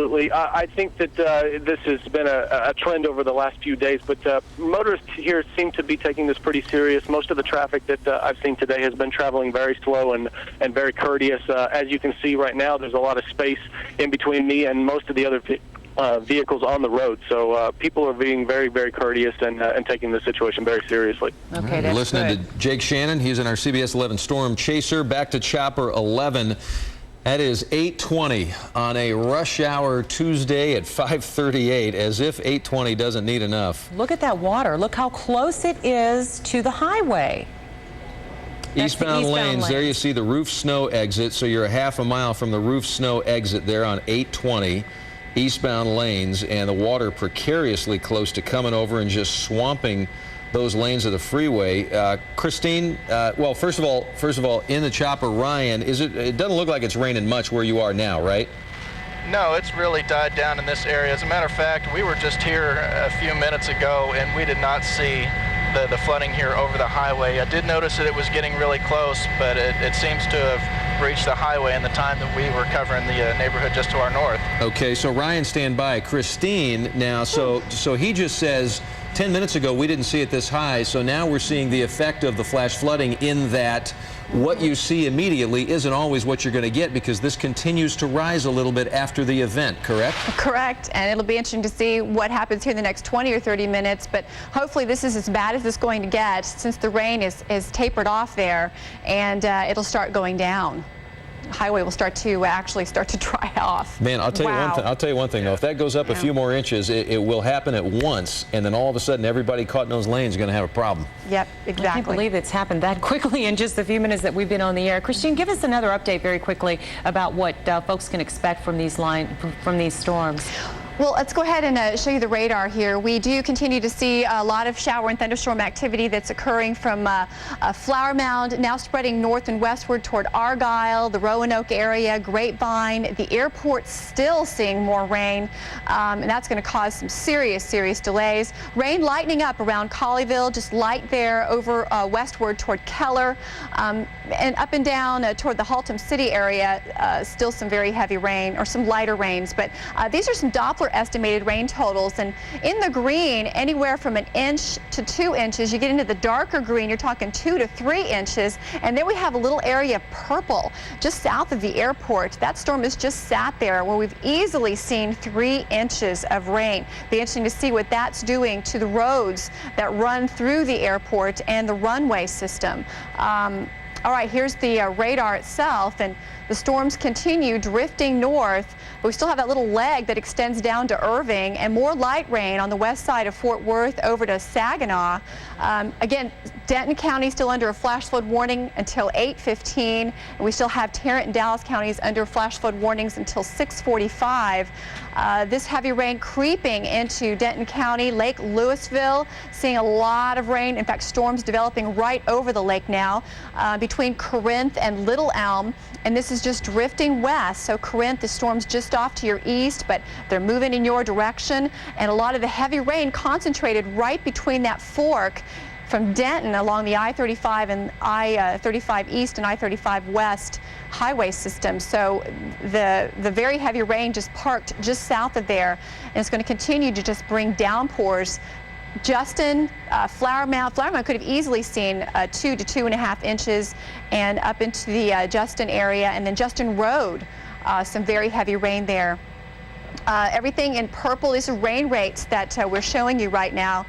absolutely. I think that this has been a trend over the last few days, but motorists here seem to be taking this pretty serious. Most of the traffic that I've seen today has been traveling very slow and very courteous. As you can see right now, there's a lot of space in between me and most of the other vehicles on the road. So people are being very, very courteous and taking the situation very seriously. Okay, that's listening good. to Jake Shannon. He's in our CBS 11 Storm Chaser. Back to Chopper 11. That is 8:20 on a rush hour Tuesday at 5:38, as if 8:20 doesn't need enough. Look at that water. Look how close it is to the highway. Eastbound lanes, there you see the roof snow exit, so you're a half a mile from the roof snow exit there on 820 eastbound lanes, and the water precariously close to coming over and just swamping those lanes of the freeway. Christine, well, first of all, in the chopper, Ryan, it doesn't look like it's raining much where you are now, right? No, it's really died down in this area. As a matter of fact, we were just here a few minutes ago, and we did not see the flooding here over the highway. I did notice that it was getting really close, but it seems to have reached the highway in the time that we were covering the neighborhood just to our north. Okay, so Ryan, stand by. Christine, now, so he just says 10 minutes ago we didn't see it this high, so now we're seeing the effect of the flash flooding in that what you see immediately isn't always what you're going to get, because this continues to rise a little bit after the event, correct? Correct, and it'll be interesting to see what happens here in the next 20 or 30 minutes, but hopefully this is as bad as it's going to get since the rain is tapered off there, and it'll start going down. Highway will start to dry off. Man, I'll tell you one thing though. If that goes up a few more inches, it will happen at once, and then all of a sudden everybody caught in those lanes is going to have a problem. Yep, exactly. I can't believe it's happened that quickly in just the few minutes that we've been on the air. Christine, give us another update very quickly about what folks can expect from these storms. Well, let's go ahead and show you the radar here. We do continue to see a lot of shower and thunderstorm activity that's occurring from Flower Mound, now spreading north and westward toward Argyle, the Roanoke area, Grapevine. The airport's still seeing more rain, and that's going to cause some serious delays. Rain lightening up around Colleyville, just light there over westward toward Keller, and up and down toward the Haltom City area, still some very heavy rain, or some lighter rains. But these are some Doppler estimated rain totals, and in the green, anywhere from 1 inch to 2 inches. You get into the darker green, you're talking 2 to 3 inches, and then we have a little area of purple just south of the airport. That storm has just sat there where we've easily seen 3 inches of rain. Be interesting to see what that's doing to the roads that run through the airport and the runway system. All right, here's the radar itself, and the storms continue drifting north, but we still have that little leg that extends down to Irving, and more light rain on the west side of Fort Worth over to Saginaw. Again, Denton County still under a flash flood warning until 8:15, and we still have Tarrant and Dallas counties under flash flood warnings until 6:45. This heavy rain creeping into Denton County, Lake Louisville, seeing a lot of rain. In fact, storms developing right over the lake now between Corinth and Little Elm, and this is just drifting west. So Corinth, the storm's just off to your east, but they're moving in your direction, and a lot of the heavy rain concentrated right between that fork from Denton along the I-35 and I-35 East and I-35 West highway system. So the very heavy rain just parked just south of there, and it's going to continue to just bring downpours. Justin, Flower Mound could have easily seen 2 to 2.5 inches, and up into the Justin area, and then Justin Road, some very heavy rain there. Everything in purple, these are rain rates that we're showing you right now.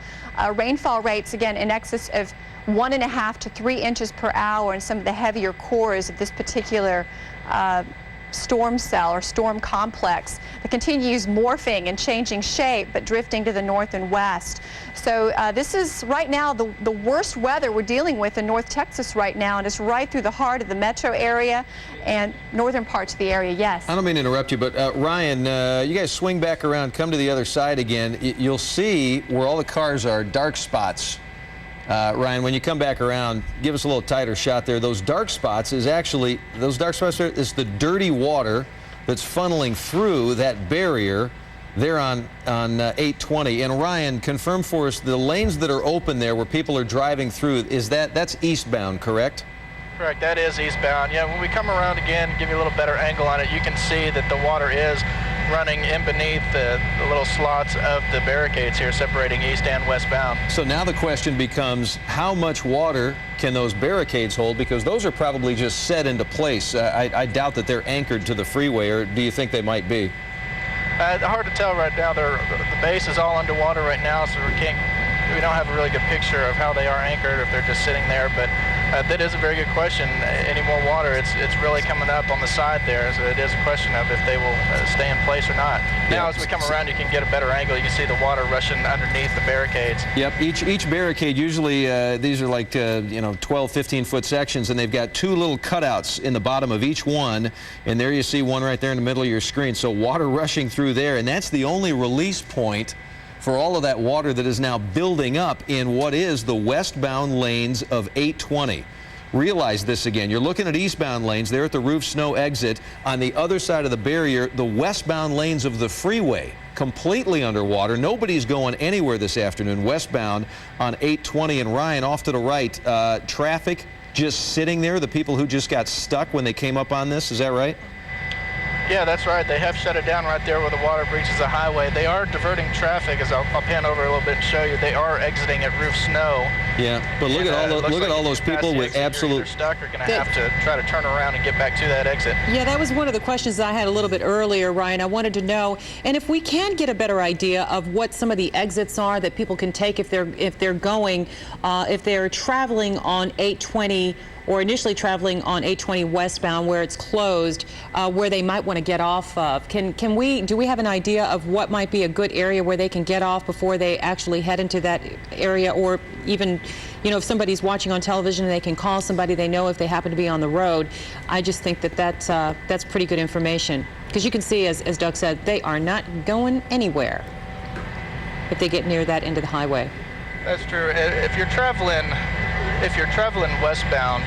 Rainfall rates, again, in excess of 1.5 to 3 inches per hour in some of the heavier cores of this particular storm cell or storm complex that continues morphing and changing shape, but drifting to the north and west. So this is right now the worst weather we're dealing with in North Texas right now, and it's right through the heart of the metro area and northern parts of the area. Yes. I don't mean to interrupt you, but Ryan, you guys swing back around, come to the other side again. You'll see where all the cars are, dark spots. Ryan, when you come back around, give us a little tighter shot there. Those dark spots is actually, is the dirty water that's funneling through that barrier there on 820. And Ryan, confirm for us, the lanes that are open there where people are driving through, that's eastbound, correct? Correct, that is eastbound. Yeah, when we come around again, give you a little better angle on it, you can see that the water is running in beneath the little slots of the barricades here separating east and westbound. So now the question becomes, how much water can those barricades hold? Because those are probably just set into place. I doubt that they're anchored to the freeway, or do you think they might be? Hard to tell right now. The base is all underwater right now, so we don't have a really good picture of how they are anchored, if they're just sitting there. But that is a very good question. Any more water, it's really coming up on the side there, so it is a question of if they will stay in place or not. Now, as we come around, you can get a better angle. You can see the water rushing underneath the barricades. Yep. Each barricade, usually these are like 12, 15-foot sections, and they've got two little cutouts in the bottom of each one, and there you see one right there in the middle of your screen. So water rushing through there, and that's the only release point for all of that water that is now building up in what is the westbound lanes of 820. Realize this again. You're looking at eastbound lanes there at the Roof Snow exit. On the other side of the barrier, the westbound lanes of the freeway completely underwater. Nobody's going anywhere this afternoon westbound on 820. And Ryan, off to the right, traffic just sitting there, the people who just got stuck when they came up on this. Is that right? Yeah, that's right. They have shut it down right there where the water breaches the highway. They are diverting traffic, as I'll pan over a little bit and show you. They are exiting at Roof Snow. Yeah, but look at all those people with absolute. You're stuck or going to have to try to turn around and get back to that exit. Yeah, that was one of the questions I had a little bit earlier, Ryan. I wanted to know, and if we can get a better idea of what some of the exits are that people can take if they're traveling on 820. Or initially traveling on 820 westbound where it's closed, where they might want to get off of. Do we have an idea of what might be a good area where they can get off before they actually head into that area? Or even, if somebody's watching on television, they can call somebody they know if they happen to be on the road. I just think that's pretty good information. Because you can see, as Doug said, they are not going anywhere if they get near that end of the highway. That's true. If you're traveling westbound,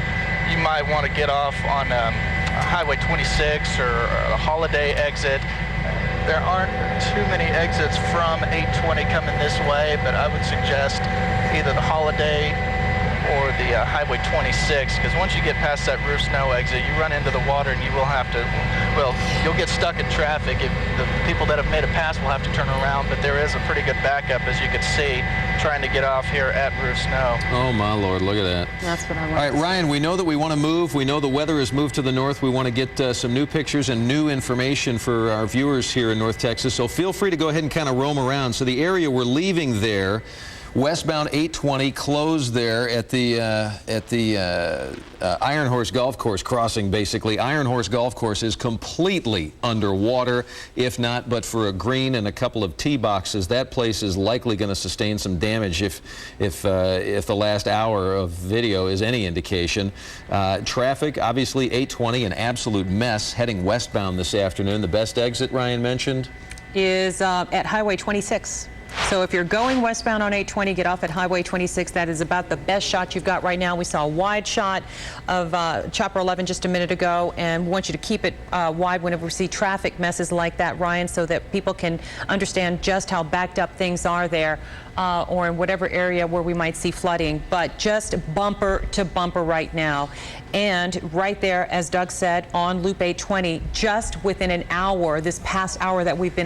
you might want to get off on Highway 26 or a Holiday exit. There aren't too many exits from 820 coming this way, but I would suggest either the Holiday or the Highway 26, because once you get past that Roof Snow exit, you run into the water and you will have to, you'll get stuck in traffic. The people that have made it past will have to turn around, but there is a pretty good backup, as you can see, trying to get off here at Roof Snow. Oh, my Lord, look at that. That's what I want. All right, Ryan, we know that we want to move. We know the weather has moved to the north. We want to get some new pictures and new information for our viewers here in North Texas, so feel free to go ahead and kind of roam around. So the area we're leaving there, westbound 820, closed there at the Iron Horse Golf Course crossing, basically. Iron Horse Golf Course is completely underwater, if not but for a green and a couple of tee boxes. That place is likely going to sustain some damage if the last hour of video is any indication. Traffic, obviously, 820, an absolute mess heading westbound this afternoon. The best exit, Ryan mentioned, is at Highway 26. So if you're going westbound on 820, get off at Highway 26. That is about the best shot you've got right now. We saw a wide shot of Chopper 11 just a minute ago, and we want you to keep it wide whenever we see traffic messes like that, Ryan, so that people can understand just how backed up things are there, or in whatever area where we might see flooding. But just bumper to bumper right now. And right there, as Doug said, on Loop 820, just within an hour, this past hour that we've been on